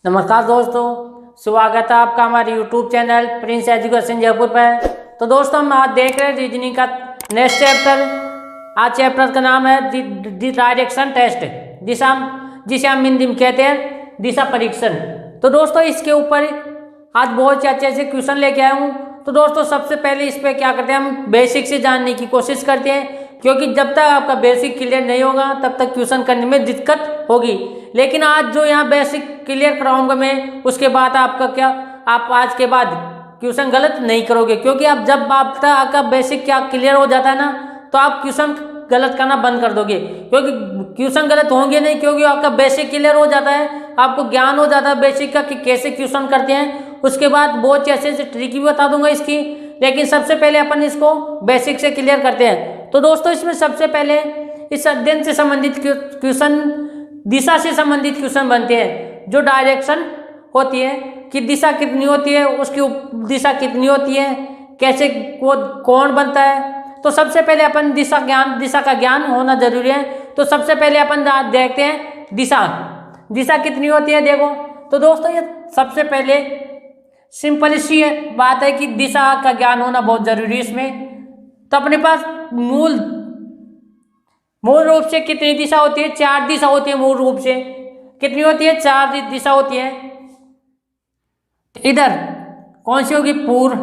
नमस्कार दोस्तों, स्वागत है आपका हमारे YouTube channel Prince education Jaipur पर। तो दोस्तों हम आज देख रहे हैं रीजनिंग का नेक्स्ट चैप्टर। आज चैप्टर का नाम है डायरेक्शन टेस्ट, जिसे हम हिंदी में कहते हैं दिशा परीक्षण। तो दोस्तों इसके ऊपर आज बहुत अच्छे अच्छे क्वेश्चन लेके आया हूँ। तो दोस्तों सबसे पहले इस पर क्या करते हैं, हम बेसिक से जानने की कोशिश करते हैं, क्योंकि जब तक आपका बेसिक क्लियर नहीं होगा तब तक क्वेश्चन करने में दिक्कत होगी। लेकिन आज जो यहाँ बेसिक क्लियर कराऊंगा मैं, उसके बाद आप आज के बाद क्वेश्चन गलत नहीं करोगे, क्योंकि आप जब आपका बेसिक क्या क्लियर हो जाता है ना, तो आप क्वेश्चन गलत करना बंद कर दोगे, क्योंकि क्वेश्चन गलत होंगे नहीं, क्योंकि आपका बेसिक क्लियर हो जाता है, आपको ज्ञान हो जाता है बेसिक का कि कैसे क्वेश्चन करते हैं। उसके बाद बहुत अच्छे से ट्रिक भी बता दूंगा इसकी, लेकिन सबसे पहले अपन इसको बेसिक से क्लियर करते हैं। तो दोस्तों इसमें सबसे पहले इस अध्ययन से संबंधित क्वेश्चन, दिशा से संबंधित क्वेश्चन बनते हैं। जो डायरेक्शन होती है कि दिशा कितनी होती है, उसकी दिशा कितनी होती है, कैसे कौन बनता है। तो सबसे पहले अपन दिशा का ज्ञान होना जरूरी है। तो सबसे पहले अपन देखते हैं दिशा कितनी होती है। देखो तो दोस्तों ये सबसे पहले सिंपल सी बात है कि दिशा का ज्ञान होना बहुत जरूरी है इसमें। तो अपने पास मूल रूप से कितनी दिशा होती है, 4 दिशा होती है। मूल रूप से कितनी होती है, 4 दिशा होती है। इधर कौन सी होगी, पूर्व,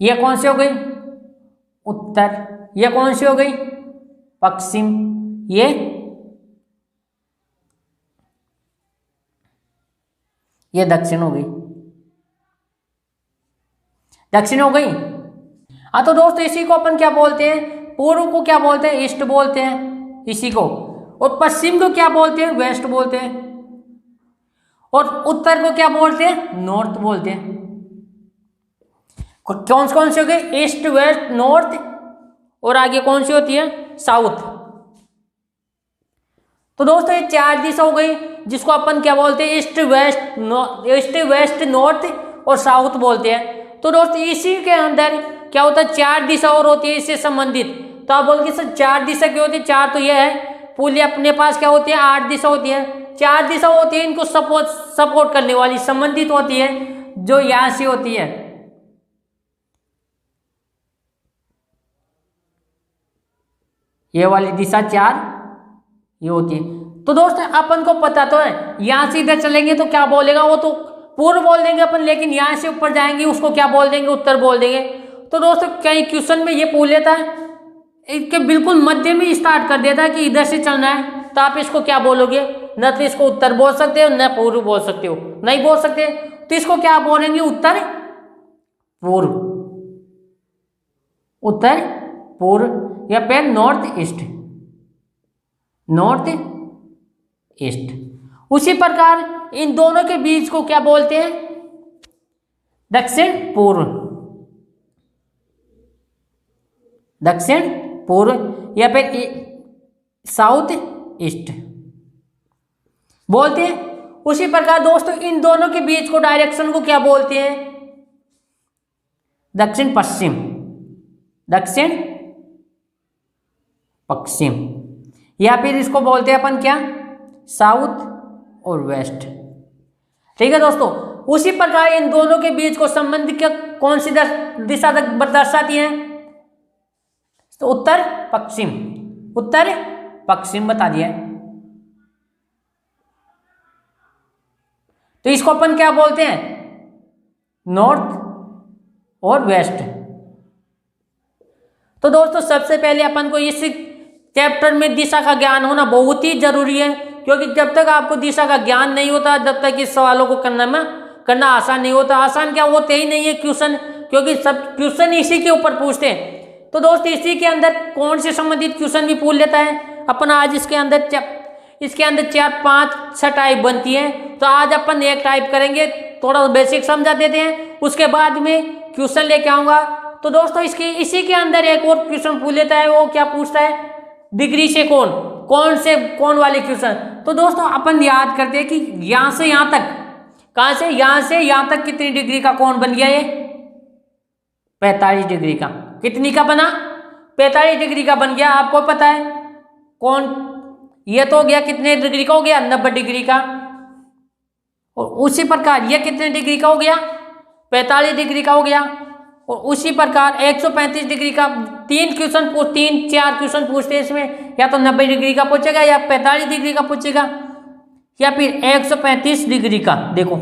यह कौन सी हो गई, उत्तर, यह कौन सी हो गई, पश्चिम, ये दक्षिण हो गई, दक्षिण हो गई। हाँ तो दोस्तों इसी को अपन क्या बोलते हैं, पूर्व को क्या बोलते हैं, ईस्ट बोलते हैं इसी को, और पश्चिम को क्या बोलते हैं, वेस्ट बोलते हैं, और उत्तर को क्या बोलते हैं, नॉर्थ बोलते हैं। कौन से हो गए, ईस्ट, वेस्ट, नॉर्थ, और आगे कौन सी होती है, साउथ। तो दोस्तों ये 4 दिशा हो गई, जिसको अपन क्या बोलते हैं, ईस्ट, वेस्ट, नॉर्थ और साउथ बोलते हैं। तो दोस्तों इसी के अंदर क्या होता है, 4 दिशा और होती है इससे संबंधित। तो आप बोलोगे सर 4 दिशा क्यों होती है, 4 तो यह है, पूरी अपने पास क्या होती है, 8 दिशा होती है। 4 दिशा होती है, इनको सपोर्ट करने वाली संबंधित होती है, जो यहां से होती है। ये वाली दिशा 4 ये होती है। तो दोस्तों अपन को पता तो है, यहां से इधर चलेंगे तो क्या बोलेगा, वो तो पूर्व बोल देंगे अपन, लेकिन यहां से ऊपर जाएंगे उसको क्या बोल देंगे, उत्तर बोल देंगे। तो दोस्तों कई क्वेश्चन में ये पूछ लेता है, इसके बिल्कुल मध्य में स्टार्ट कर देता है कि इधर से चलना है, तो आप इसको क्या बोलोगे, न तो इसको उत्तर बोल सकते हो, न पूर्व बोल सकते हो, नहीं बोल सकते। तो इसको क्या बोलेंगे, उत्तर पूर्व, उत्तर पूर्व, या फिर नॉर्थ ईस्ट। उसी प्रकार इन दोनों के बीच को क्या बोलते हैं, दक्षिण पूर्व, या फिर साउथ ईस्ट बोलते हैं। उसी प्रकार दोस्तों इन दोनों के बीच को डायरेक्शन को क्या बोलते हैं, दक्षिण पश्चिम, या फिर इसको बोलते हैं अपन क्या, साउथ और वेस्ट। ठीक है दोस्तों, उसी प्रकार इन दोनों के बीच को संबंध क्या कौन सी दिशा दर्शाती है, तो उत्तर पश्चिम बता दिया। तो इसको अपन क्या बोलते हैं, नॉर्थ और वेस्ट। तो दोस्तों सबसे पहले अपन को इस चैप्टर में दिशा का ज्ञान होना बहुत ही जरूरी है, क्योंकि जब तक आपको दिशा का ज्ञान नहीं होता तब तक इस सवालों को करना आसान नहीं होता। आसान क्या होते ही नहीं है क्वेश्चन, क्योंकि सब क्वेश्चन इसी के ऊपर पूछते हैं। तो दोस्तों इसी के अंदर कौन से संबंधित क्वेश्चन भी पूछ लेता है अपन। आज इसके अंदर 4-5-6 टाइप बनती है। तो आज अपन एक टाइप करेंगे, थोड़ा बेसिक समझा देते हैं, उसके बाद में क्वेश्चन लेके आऊंगा। तो दोस्तों इसी के अंदर एक और क्वेश्चन पूछ लेता है, वो क्या पूछता है, डिग्री से कौन वाले क्वेश्चन। तो दोस्तों अपन याद करते हैं कि यहां से यहां तक, कहां से, यहां से यहां तक कितनी डिग्री का कोण बन गया, ये 45 डिग्री का। कितनी का बना, 45 डिग्री का बन गया। आपको पता है कौन, ये तो हो गया कितने डिग्री का हो गया, 90 डिग्री का। और उसी प्रकार ये कितने डिग्री का हो गया, 45 डिग्री का हो गया। और उसी प्रकार 135 डिग्री का 3-4 क्वेश्चन पूछते हैं इसमें, या तो 90 डिग्री का पूछेगा, या 45 डिग्री का पूछेगा, या फिर 135 डिग्री का। देखो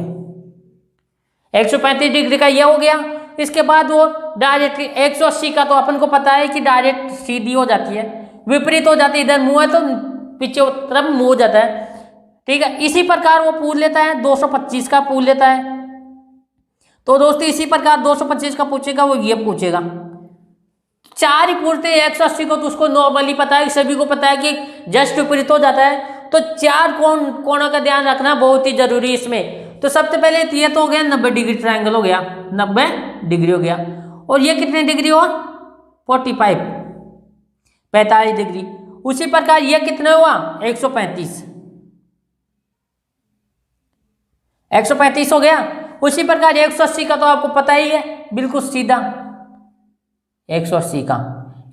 135 डिग्री का ये हो गया। इसके बाद वो डायरेक्ट 180 का तो अपन को पता है कि डायरेक्ट सीधी हो जाती है, विपरीत हो जाती है, इधर मुंह है तो पीछे तरफ मुंह हो जाता है, ठीक है। इसी प्रकार वो पूछ लेता है 225 का पूछ लेता है। तो दोस्तों इसी प्रकार 225 का पूछेगा, वो ये पूछेगा। 4 ही पूछते हैं 180 को, तो उसको नॉर्मली पता है, सभी को पता है कि जस्ट विपरीत हो जाता है। तो 4 कोणों का ध्यान रखना बहुत ही जरूरी इसमें। तो सबसे पहले ये तो हो गया 90 डिग्री ट्रायंगल हो गया, 90 डिग्री हो गया। और ये कितने डिग्री हुआ, 45 डिग्री। उसी प्रकार ये कितने हुआ, 135 हो गया। उसी प्रकार 180 का तो आपको पता ही है, बिल्कुल सीधा 180 का,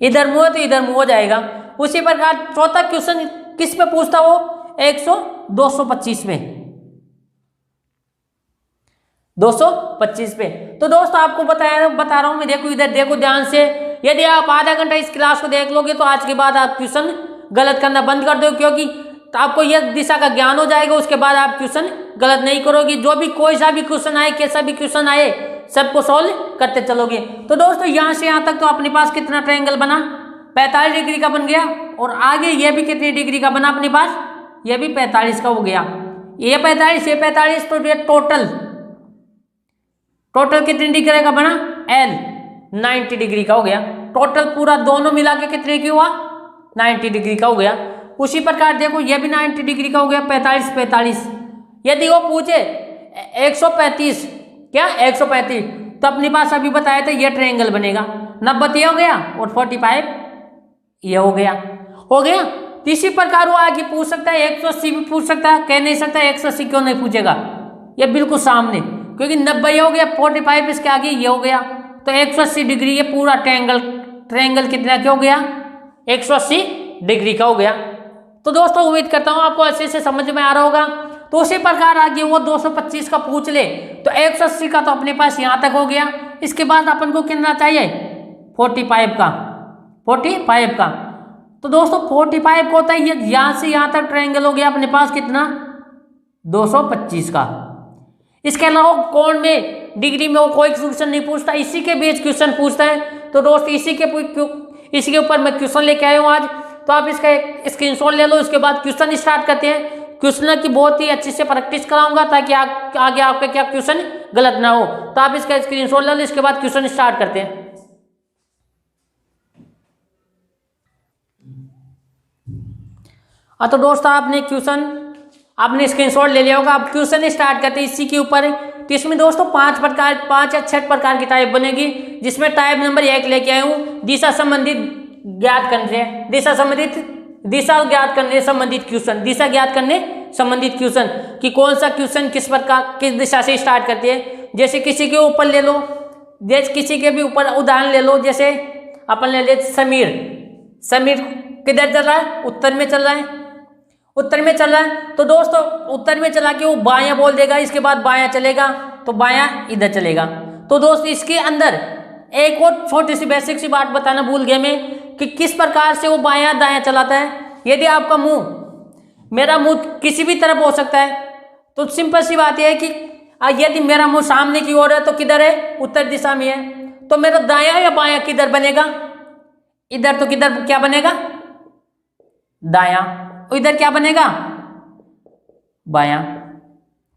इधर मुंह है तो इधर मुंह हो जाएगा। उसी प्रकार चौथा क्वेश्चन किस पे पूछता हो, 225 में, 225 पे। तो दोस्तों आपको बता रहा हूं मैं, देखो इधर देखो ध्यान से। यदि आप आधा घंटा इस क्लास को देख लोगे तो आज के बाद आप क्वेश्चन गलत करना बंद कर दो, क्योंकि आपको यह दिशा का ज्ञान हो जाएगा। उसके बाद आप क्वेश्चन गलत नहीं करोगे, जो भी कोई सा भी क्वेश्चन आए, कैसा भी क्वेश्चन आए, सबको सॉल्व करते चलोगे। तो दोस्तों यहां से यहां तक तो अपने पास कितना ट्रायंगल बना, 45 डिग्री का बन गया। और आगे ये भी कितनी डिग्री का बना अपने पास, ये भी 45 का हो गया। ये 45, ये 45, तो ये टोटल कितनी डिग्री का बना, L 90 डिग्री का हो गया। टोटल पूरा दोनों मिला के कितने की हुआ, 90 डिग्री का हो गया। उसी प्रकार देखो ये भी 90 डिग्री का हो गया, 45। यदि वो पूछे 135, क्या 135, तो अपने पास अभी बताया था ये ट्रायंगल बनेगा। 90 ये हो गया और 45 ये हो गया। तो इसी प्रकार वो आगे पूछ सकता है, 180 भी पूछ सकता है, कह नहीं सकता 180 क्यों नहीं पूछेगा, ये बिल्कुल सामने, क्योंकि 90 ये हो गया, 45 इसके आगे ये हो गया। तो 180 डिग्री ये पूरा ट्रायंगल कितना क्या हो गया, 180 डिग्री का हो गया। तो दोस्तों उम्मीद करता हूं आपको अच्छे से समझ में आ रहा होगा। तो उसी प्रकार आगे वो 225 का पूछ ले, तो 180 का तो अपने पास यहां तक हो गया। इसके बाद अपन को कितना चाहिए, 45 का। तो दोस्तों 45 का होता है, ये यहां से यहां तक ट्रायंगल हो गया अपने पास कितना, 225 का। इसके अलावा कोण में, डिग्री में वो कोई क्वेश्चन नहीं पूछता, इसी के बीच क्वेश्चन पूछता है। तो दोस्त इसी के ऊपर मैं क्वेश्चन लेके आया हूं आज। तो आप इसका एक स्क्रीनशॉट ले लो, इसके बाद क्वेश्चन स्टार्ट करते हैं। क्वेश्चन की बहुत ही अच्छे से प्रैक्टिस कराऊंगा, ताकि आगे आपका क्या क्वेश्चन गलत ना हो। तो आप इसका स्क्रीनशॉट ले लो, इसके बाद क्वेश्चन स्टार्ट करते हैं। तो दोस्तों आपने स्क्रीनशॉट ले लिया होगा। अब क्वेश्चन स्टार्ट करते हैं इसी के ऊपर। तो इसमें दोस्तों 5 या 6 प्रकार की टाइप बनेगी, जिसमें टाइप नंबर 1 लेके आया हूँ, दिशा ज्ञात करने संबंधित क्वेश्चन, कि कौन सा क्वेश्चन किस दिशा से स्टार्ट करते हैं। जैसे किसी के ऊपर ले लो, जैसे किसी के भी ऊपर उदाहरण ले लो, जैसे अपन ले ले समीर किधर चल रहा है, उत्तर में चल रहा है। तो दोस्तों उत्तर में चला के वो बायां बोल देगा, इसके बाद बायां चलेगा, तो बायां इधर चलेगा। तो दोस्त इसके अंदर एक और छोटी सी बेसिक सी बात बताना भूल गया मैं, कि किस प्रकार से वो बायां दायां चलाता है। यदि आपका मेरा मुंह किसी भी तरफ हो सकता है, तो सिंपल सी बात यह है कि यदि मेरा मुंह सामने की ओर है तो किधर है, उत्तर दिशा में है। तो मेरा दायां या बायां किधर बनेगा, इधर, तो किधर क्या बनेगा, दायां। इधर क्या बनेगा, बायां।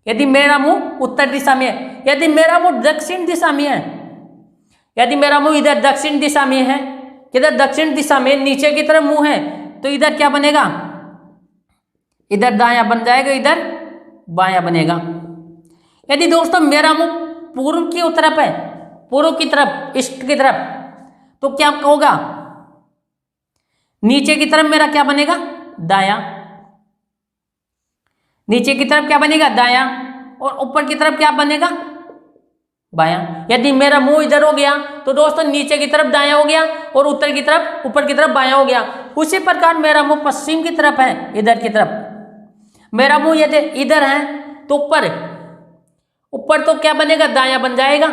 यदि मेरा मुंह उत्तर दिशा में है, यदि मेरा मुंह दक्षिण दिशा में है, यदि मेरा मुंह इधर दक्षिण दिशा में है, इधर दक्षिण दिशा में नीचे की तरफ मुंह है, तो इधर क्या बनेगा, इधर दायां बन जाएगा, इधर बायां बनेगा। यदि दोस्तों मेरा मुंह पूर्व की तरफ है, पूर्व की तरफ, ईस्ट की तरफ, तो क्या होगा, नीचे की तरफ मेरा क्या बनेगा, दायां। नीचे की तरफ क्या बनेगा, दायां। और ऊपर की तरफ क्या बनेगा, बायां। यदि मेरा मुंह इधर हो गया तो दोस्तों नीचे की तरफ दायां हो गया, और ऊपर की तरफ बायां हो गया। उसी प्रकार मेरा मुंह पश्चिम की तरफ है, इधर की तरफ, मेरा मुंह यदि इधर है तो ऊपर, ऊपर तो क्या बनेगा, दायां बन जाएगा,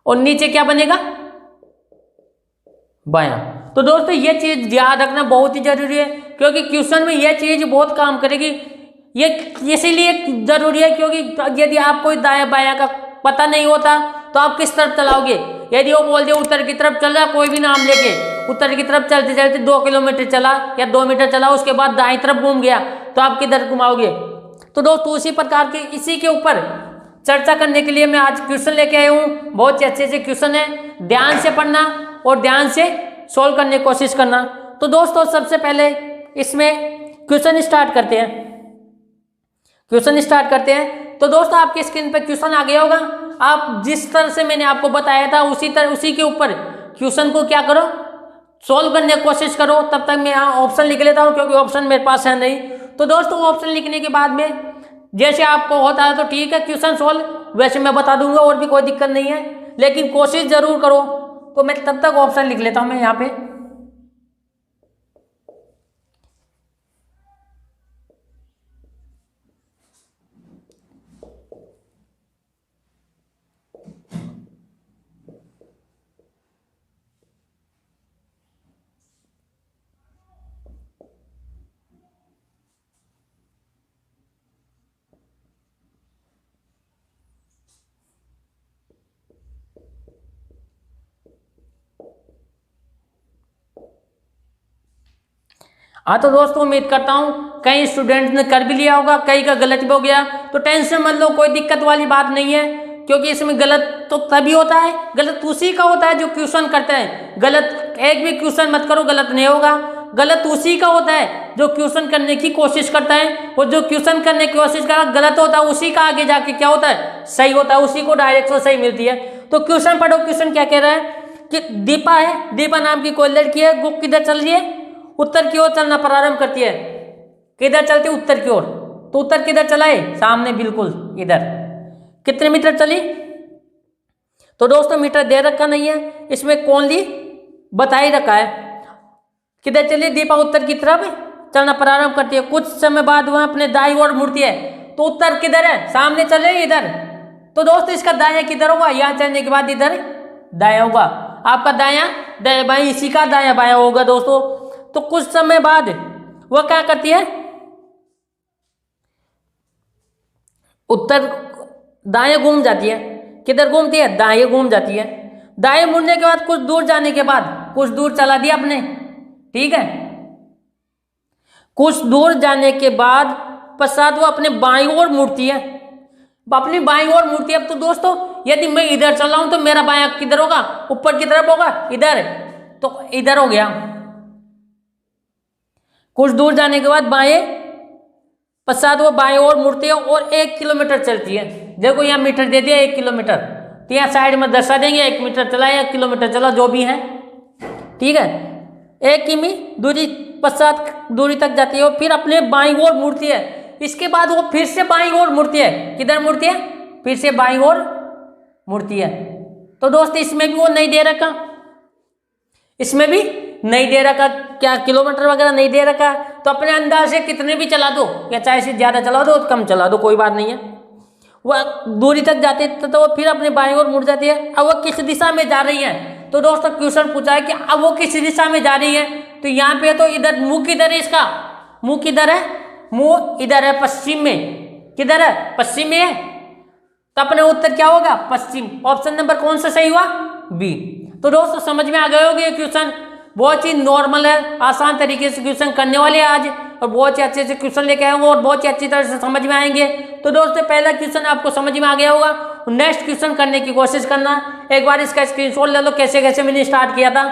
और नीचे क्या बनेगा, बायां। तो दोस्तों ये चीज याद रखना बहुत ही जरूरी है, क्योंकि क्वेश्चन में ये चीज बहुत काम करेगी। ये इसीलिए जरूरी है क्योंकि यदि आपको दायां बायां का पता नहीं होता तो आप किस तरफ चलाओगे। यदि वो बोल दे उत्तर की तरफ चल रहा, कोई भी नाम लेके उत्तर की तरफ चलते चलते 2 किलोमीटर चला या 2 मीटर चला, उसके बाद दाएं तरफ घूम गया, तो आप किधर घुमाओगे। तो दोस्तों उसी प्रकार के इसी के ऊपर चर्चा करने के लिए मैं आज क्वेश्चन लेके आया हूँ। बहुत ही अच्छे से क्वेश्चन है, ध्यान से पढ़ना और ध्यान से सोल्व करने की कोशिश करना। तो दोस्तों सबसे पहले इसमें क्वेश्चन स्टार्ट करते हैं। तो दोस्तों आपकी स्क्रीन पर क्वेश्चन आ गया होगा। आप जिस तरह से मैंने आपको बताया था उसी के ऊपर क्वेश्चन को क्या करो, सोल्व करने की कोशिश करो। तब तक मैं यहाँ ऑप्शन लिख लेता हूँ क्योंकि ऑप्शन मेरे पास है नहीं। तो दोस्तों ऑप्शन लिखने के बाद में जैसे आपको होता है तो ठीक है, क्वेश्चन सोल्व वैसे मैं बता दूंगा, और भी कोई दिक्कत नहीं है, लेकिन कोशिश जरूर करो। तो मैं तब तक ऑप्शन लिख लेता हूं मैं यहाँ पे। हाँ तो दोस्तों उम्मीद करता हूँ कई स्टूडेंट्स ने कर भी लिया होगा, कई का गलत भी हो गया। तो टेंशन मत लो, कोई दिक्कत वाली बात नहीं है, क्योंकि इसमें गलत तो तभी होता है, गलत उसी का होता है जो क्वेश्चन करते हैं। गलत एक भी क्वेश्चन मत करो, गलत नहीं होगा। गलत उसी का होता है जो क्वेश्चन करने की कोशिश करता है, और जो क्वेश्चन करने की कोशिश कर गलत होता है उसी का आगे जाके क्या होता है, सही होता है, उसी को डायरेक्शन सही मिलती है। तो क्वेश्चन पढ़ो, क्वेश्चन क्या कह रहा है कि दीपा है, दीपा नाम की कोई लड़की है, वो किधर चल रही है, उत्तर की ओर चलना प्रारंभ करती है। किधर चलती है, उत्तर की ओर। तो उत्तर किधर चला है, सामने बिल्कुल इधर। कितने मीटर चली, तो दोस्तों मीटर दे रखा नहीं है, इसमें कौन ली बता ही रखा है। किधर चली, दीपा उत्तर की तरफ चलना प्रारंभ करती है। कुछ समय बाद वह अपने दाईं ओर मुड़ती है। तो उत्तर किधर है, सामने चल रही है इधर। तो दोस्तों इसका दायां किधर होगा, यहाँ चलने के बाद इधर दायां होगा। आपका दायां दायां बायां इसी का दायां बायां होगा दोस्तों। तो कुछ समय बाद वह क्या करती है, उत्तर दाएं घूम जाती है। किधर घूमती है, दाएं घूम जाती है। दाएं मुड़ने के बाद कुछ दूर जाने के बाद, कुछ दूर चला दिया आपने, ठीक है। कुछ दूर जाने के बाद पश्चात वो अपने बाईं ओर मुड़ती है, अपनी बाईं ओर मुड़ती है। अब तो दोस्तों यदि मैं इधर चल रहा हूं तो मेरा बायां किधर होगा, ऊपर की तरफ होगा, इधर। तो इधर हो गया। कुछ दूर जाने के बाद बाएं पश्चात वो बाएं ओर मुड़ती है और 1 किलोमीटर चलती है। देखो यहाँ मीटर दे दिया 1 किलोमीटर, तो यहाँ साइड में दर्शा देंगे 1 मीटर चला या 1 किलोमीटर चला, जो भी है, ठीक है। 1 किमी दूरी पश्चात दूरी तक जाती है और फिर अपने बाईं ओर मुड़ती है। इसके बाद वो फिर से बाईं ओर मुड़ती है। किधर मुड़ती है, फिर से बाईं ओर मुड़ती है। तो दोस्त इसमें भी वो नहीं दे रखा, इसमें भी नहीं दे रखा, क्या किलोमीटर वगैरह नहीं दे रखा। तो अपने अंदाज से कितने भी चला दो, या चाहे से ज्यादा चला दो कम चला दो, कोई बात नहीं है। वह दूरी तक जाती है तो वो फिर अपने बाईं ओर मुड़ जाती है। अब वो किस दिशा में जा रही है, तो दोस्तों क्वेश्चन पूछा है कि अब वो किस दिशा में जा रही है। तो यहाँ पे तो इधर मुंह किधर है, इसका मुंह किधर है, मुंह इधर है पश्चिम में। किधर है, पश्चिम में है। तो अपने उत्तर क्या होगा, पश्चिम। ऑप्शन नंबर कौन सा सही हुआ, बी। तो दोस्तों समझ में आ गए होंगे, क्वेश्चन बहुत ही नॉर्मल है, आसान तरीके से क्वेश्चन करने वाले हैं आज, और बहुत ही अच्छे से क्वेश्चन लेके आएंगे और बहुत ही अच्छी तरह से समझ में आएंगे। तो दोस्तों पहला क्वेश्चन आपको समझ में आ गया होगा, नेक्स्ट क्वेश्चन करने की कोशिश करना। एक बार इसका स्क्रीनशॉट ले लो, कैसे कैसे मैंने स्टार्ट किया था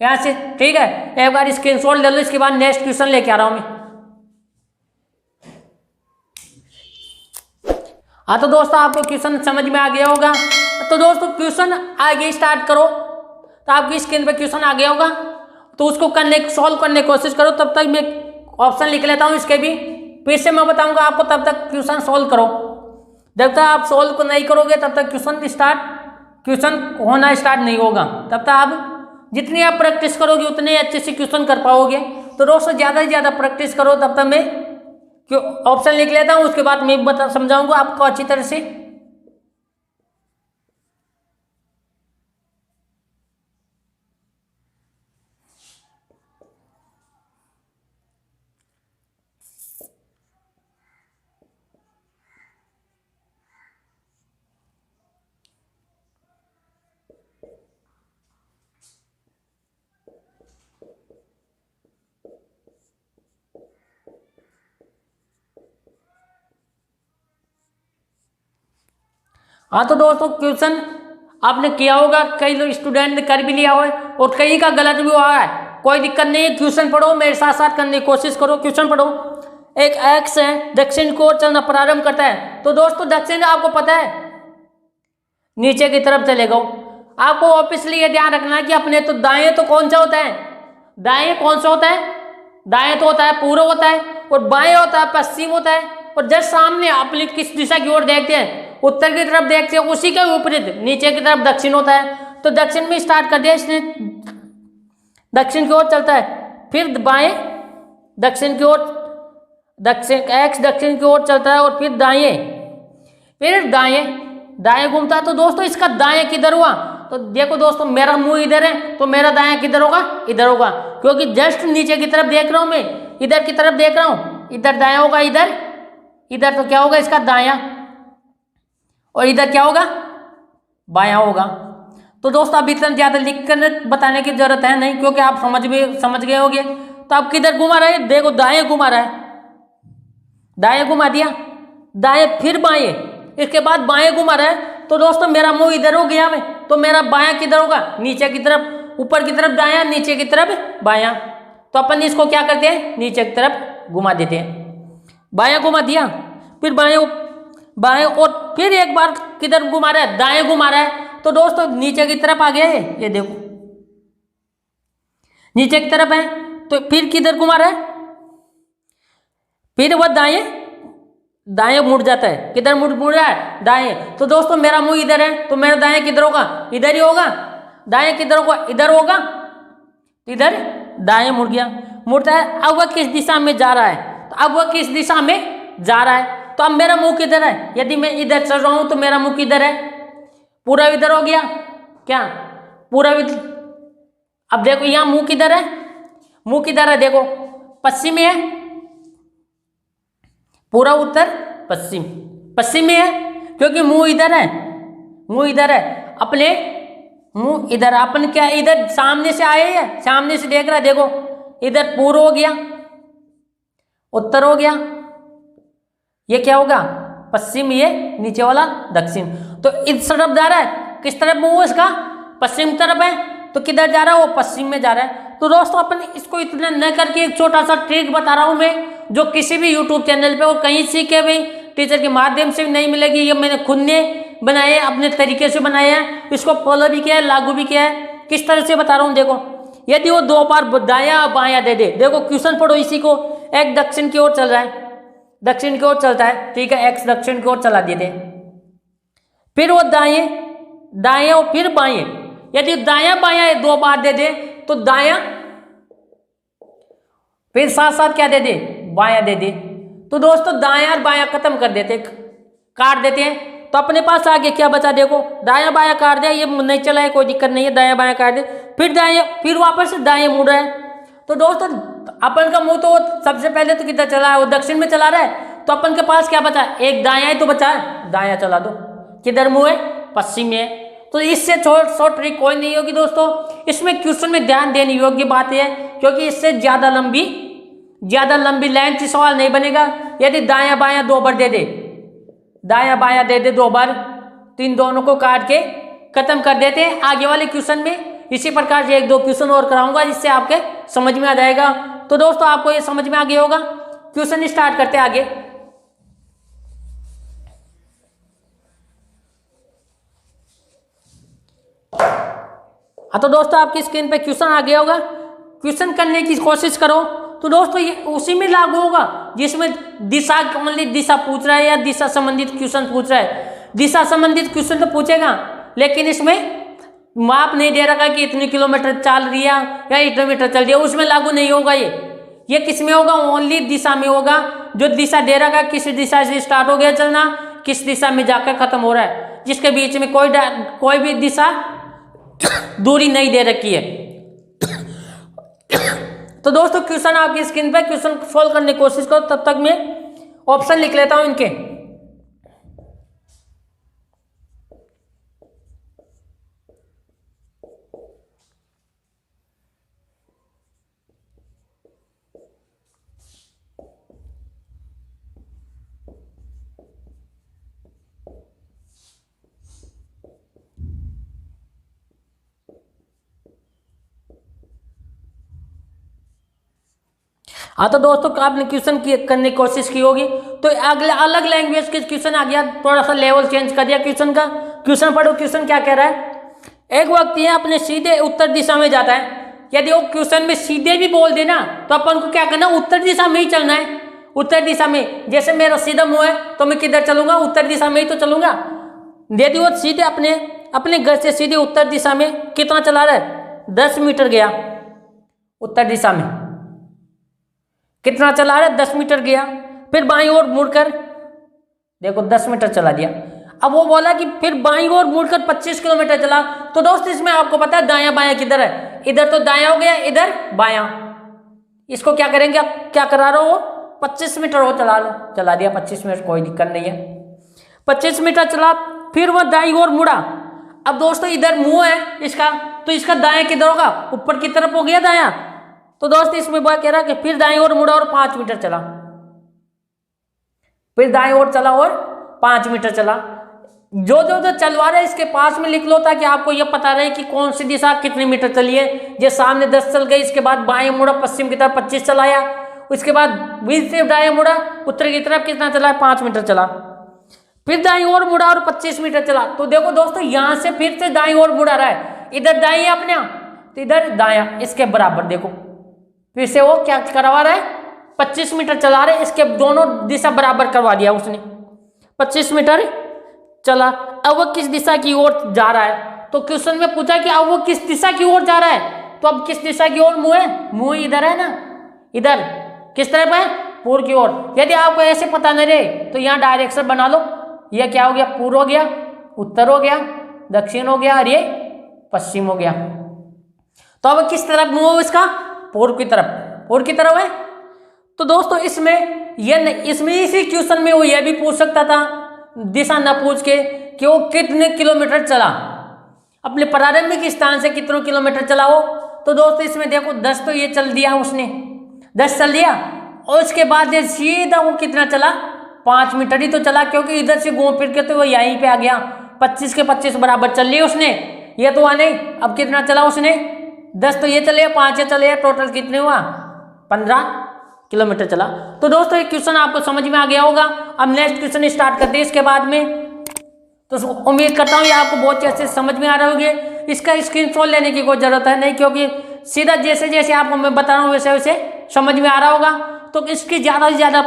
यहाँ से, ठीक है। एक बार स्क्रीनशॉट ले लो, इसके बाद नेक्स्ट क्वेश्चन लेके आ रहा हूं मैं। हाँ तो दोस्तों आपको क्वेश्चन समझ में आ गया होगा। तो दोस्तों क्वेश्चन आगे स्टार्ट करो, तो आपकी स्क्रीन पे क्वेश्चन आ गया होगा, तो उसको सॉल्व करने की कोशिश करो। तब तक मैं ऑप्शन लिख लेता हूँ इसके भी, फिर से मैं बताऊंगा आपको, तब तक क्वेश्चन सॉल्व करो। जब तक आप सॉल्व को नहीं करोगे तब तक क्वेश्चन होना स्टार्ट नहीं होगा। तब तक आप जितनी आप प्रैक्टिस करोगे उतने अच्छे से क्वेश्चन कर पाओगे। तो दोस्तों ज़्यादा से ज़्यादा प्रैक्टिस करो, तब तक मैं क्यों ऑप्शन लिख लेता हूं, उसके बाद मैं बता समझाऊंगा आपको अच्छी तरह से। हाँ तो दोस्तों क्वेश्चन आपने किया होगा, कई लोग स्टूडेंट ने कर भी लिया हो और कई का गलत भी हुआ है, कोई दिक्कत नहीं है। क्वेश्चन पढ़ो, मेरे साथ साथ करने की कोशिश करो। क्वेश्चन पढ़ो। एक एक्स है, दक्षिण की ओर चलना प्रारंभ करता है। तो दोस्तों दक्षिण आपको पता है नीचे की तरफ चलेगा। आपको ऑब्वियसली ये ध्यान रखना है कि अपने तो दाएं तो कौन सा होता है, दाएं कौन सा होता है, दाएं तो होता है पूर्व होता है, और बाएं होता है पश्चिम होता है। और जस्ट सामने अपने किस दिशा की ओर देखते हैं, उत्तर की तरफ देखते हैं, उसी के विपरीत नीचे की तरफ दक्षिण होता है। तो दक्षिण में स्टार्ट कर दिया इसने, दक्षिण की ओर चलता है, फिर बाएं दक्षिण की ओर, दक्षिण एक्स दक्षिण की ओर चलता है, और फिर दाएं, फिर दाएं घूमता है। तो दोस्तों इसका दाएं किधर हुआ, तो देखो दोस्तों मेरा मुंह इधर है, तो मेरा दायां किधर होगा, इधर होगा, क्योंकि जस्ट नीचे की तरफ देख रहा हूं मैं, इधर की तरफ देख रहा हूं, इधर दायां होगा, इधर इधर तो क्या होगा इसका दायां, और इधर क्या होगा बायां होगा। तो दोस्तों अब इतना ज्यादा लिख कर बताने की जरूरत है नहीं, क्योंकि आप समझ गए होंगे। तो आप किधर घुमा रहे हैं, देखो दाएं घुमा रहा है, दाएं घुमा दिया, दाएं फिर बाएं, इसके बाद बाएं घुमा रहा है। तो दोस्तों मेरा मुंह इधर हो गया में, तो मेरा बायां किधर होगा, नीचे की तरफ, ऊपर की तरफ दायां, नीचे की तरफ बायां। तो अपन इसको क्या करते हैं, नीचे की तरफ घुमा देते हैं। बायां घुमा दिया, फिर बाएं और फिर एक बार किधर घुमा रहा है, दाएं घुमा रहा है। तो दोस्तों नीचे की तरफ आ गया है, ये देखो नीचे की तरफ है। तो फिर किधर घुमा रहा है, फिर वह दाएं मुड़ जाता है, किधर मुड़ रहा है, दाएं। तो दोस्तों मेरा मुंह इधर है, तो मेरा दाएं किधर होगा, इधर ही होगा। दाएं किधर होगा, इधर होगा, इधर दाएं मुड़ गया, मुड़ता है। अब वह किस दिशा में जा रहा है, तो अब वह किस दिशा में जा रहा है, तो अब मेरा मुंह किधर है, यदि मैं इधर चल रहा हूं तो मेरा मुंह किधर है, पूरा इधर हो गया क्या, पूरा इधर। अब देखो यहां मुंह किधर है, मुंह किधर है, देखो पश्चिम में है, पूरा उत्तर पश्चिम में है, क्योंकि मुंह इधर है, मुंह इधर है, अपने मुंह इधर, अपन क्या इधर सामने से आए हैं, सामने से देख रहा है, देखो इधर पूर्व हो गया, उत्तर हो गया, ये क्या होगा पश्चिम, ये नीचे वाला दक्षिण। तो इस तरफ जा रहा है, किस तरफ मुंह इसका, पश्चिम तरफ है, तो किधर जा रहा है, वो पश्चिम में जा रहा है। तो दोस्तों अपन इसको इतना न करके एक छोटा सा ट्रिक बता रहा हूं मैं, जो किसी भी यूट्यूब चैनल पे और कहीं सीखे भी टीचर के माध्यम से भी नहीं मिलेगी। ये मैंने खुद ने बनाए, अपने तरीके से बनाए हैं, इसको फॉलो भी किया है, लागू भी किया है। किस तरह से बता रहा हूँ, देखो यदि वो 2 बार दाया बायां दे दे, देखो क्वेश्चन पढ़ो इसी को, एक दक्षिण की ओर चल रहा है, दक्षिण की ओर चलता है, ठीक है, एक्स दक्षिण की ओर चला देते, फिर वो दाएं और फिर बाएं, यदि दायां बायां 2 बार दे दे तो दायां, फिर साथ साथ क्या दे दे, बायां दे दे। तो दोस्तों दायां और बायां खत्म कर देते, काट देते हैं। तो अपने पास आगे क्या बचा, देखो दायां बायां काट दिया, ये नहीं चला है, कोई दिक्कत नहीं है, दायां बायां काट दे, फिर दाएं, फिर वापस दाएं मुड़ रहा है। तो दोस्तों अपन का मुंह तो सबसे पहले तो किधर चला है, वो दक्षिण में चला रहा है। तो अपन के पास क्या बचा, एक दायां ही तो बचा है, दायां चला दो, किधर मुंह है, पश्चिम में है। तो इससे शॉर्ट ट्रिक कोई नहीं होगी दोस्तों। इसमें क्वेश्चन में ध्यान देने योग्य बात है, क्योंकि इससे ज्यादा लंबी लेंथ सवाल नहीं बनेगा। यदि दायां बायां 2 बार दे दे, दायां बायां दे दे 2 बार, तो इन दोनों को काट के खत्म कर देते हैं। आगे वाले क्वेश्चन में इसी प्रकार से 1-2 क्वेश्चन और कराऊंगा, जिससे आपके समझ में आ जाएगा। तो दोस्तों आपको ये समझ में आ गया होगा। क्वेश्चन स्टार्ट करते हैं आगे। हाँ तो दोस्तों आपकी स्क्रीन पे क्वेश्चन आ गया होगा, क्वेश्चन करने की कोशिश करो। तो दोस्तों ये उसी में लागू होगा जिसमें दिशा संबंधित दिशा पूछ रहा है या दिशा संबंधित क्वेश्चन पूछ रहा है। दिशा संबंधित क्वेश्चन तो पूछेगा, लेकिन इसमें माप नहीं दे रखा कि इतनी किलोमीटर चल रही है या इतने मीटर चल रही है, उसमें लागू नहीं होगा। ये किस में होगा, ओनली दिशा में होगा। जो दिशा दे रखा है किस दिशा से स्टार्ट हो गया चलना, किस दिशा में जाकर खत्म हो रहा है, जिसके बीच में कोई भी दिशा दूरी नहीं दे रखी है। तो दोस्तों क्वेश्चन आपकी स्क्रीन पे, क्वेश्चन सोल्व करने की कोशिश करो, तब तक मैं ऑप्शन लिख लेता हूं इनके। हाँ तो दोस्तों आपने क्वेश्चन करने की कोशिश की होगी, तो अगले अलग लैंग्वेज के क्वेश्चन आ गया, थोड़ा सा लेवल चेंज कर दिया क्वेश्चन का। क्वेश्चन पढ़ो, क्वेश्चन क्या कह रहा है। एक व्यक्ति है अपने सीधे उत्तर दिशा में जाता है। यदि वो क्वेश्चन में सीधे भी बोल देना तो अपन को क्या करना, उत्तर दिशा में ही चलना है। उत्तर दिशा में, जैसे मेरा सीधा मुंह है तो मैं किधर चलूंगा, उत्तर दिशा में ही तो चलूंगा। यदि वो सीधे अपने घर से सीधे उत्तर दिशा में कितना चला रहा है, 10 मीटर गया उत्तर दिशा में, कितना चला रहा है, 10 मीटर गया। फिर बाईं ओर मुड़कर देखो 10 मीटर चला दिया। अब वो बोला कि फिर बाईं ओर मुड़कर 25 किलोमीटर चला। तो दोस्त इसमें आपको पता है दायां बायां किधर है, इधर तो दायां हो गया, इधर बायां। इसको क्या करेंगे, अब क्या करा रहा हो, 25 मीटर हो चला दिया 25 मिनट, कोई दिक्कत नहीं है। 25 मीटर चला, फिर वह दाईं ओर मुड़ा। अब दोस्तों इधर मुंह है इसका, तो इसका दायां किधर होगा, ऊपर की तरफ हो गया दायां। तो दोस्त इसमें वो कह रहा है कि फिर दाईं ओर मुड़ा और 5 मीटर चला, फिर दाईं ओर चला और 5 मीटर चला। जो चलवा रहा है इसके पास में लिख लो, ताकि आपको यह पता रहे कि कौन सी दिशा कितने मीटर चली है। जो सामने 10 चल गई, इसके बाद बाएं मुड़ा पश्चिम की तरफ 25 चलाया, उसके बाद बीच से दाएं मुड़ा उत्तर की तरफ कितना चला, 5 मीटर चला। फिर दाईं ओर मुड़ा और 25 मीटर चला। तो देखो दोस्तों यहां से फिर से दाईं ओर मुड़ा रहा है, इधर दाईं है अपने, तो इधर दायां, इसके बराबर। देखो फिर से वो क्या करवा रहा है, 25 मीटर चला रहे, इसके दोनों दिशा बराबर करवा दिया उसने। 25 मीटर चला, अब वो किस दिशा की ओर जा रहा है। तो क्वेश्चन में पूछा कि अब वो किस दिशा की ओर जा रहा है, तो अब किस दिशा की ओर मुंह है, मुंह इधर है ना, इधर किस तरफ है, पूर्व की ओर। यदि आपको ऐसे पता नहीं रहे तो यहाँ डायरेक्शन बना लो। यह क्या हो गया, पूर्व हो गया, उत्तर हो गया, दक्षिण हो गया, और ये पश्चिम हो गया। तो अब किस तरफ मुंह है इसका, पूर्व की तरफ, पूर्व की तरफ है। तो दोस्तों इसमें इसी क्वेश्चन में वो ये भी पूछ सकता था, दिशा न पूछ के, कि वो कितने किलोमीटर चला, अपने प्रारंभिक स्थान से कितने किलोमीटर चला हो। तो दोस्तों इसमें देखो 10 तो ये चल दिया उसने, 10 चल दिया, और उसके बाद ये सीधा वो कितना चला, 5 मीटर ही तो चला, क्योंकि इधर से घूम फिर के तो वो यहीं पे आ गया। 25 के 25 बराबर चल लिया उसने, ये तो हुआ नहीं। अब कितना चला उसने, 10 तो ये चले, 5 ये चले, टोटल कितने हुआ, 15 किलोमीटर चला। तो दोस्तों ये क्वेश्चन आपको समझ में आ गया होगा। अब नेक्स्ट क्वेश्चन स्टार्ट करते हैं इसके बाद में। तो उम्मीद करता हूँ ये आपको बहुत ही अच्छे से समझ में आ रहे होंगे। इसका स्क्रीनशॉट लेने की कोई जरूरत है नहीं, क्योंकि सीधा जैसे जैसे आपको मैं बता रहा हूँ वैसे वैसे समझ में आ रहा होगा। तो इसकी ज़्यादा से ज़्यादा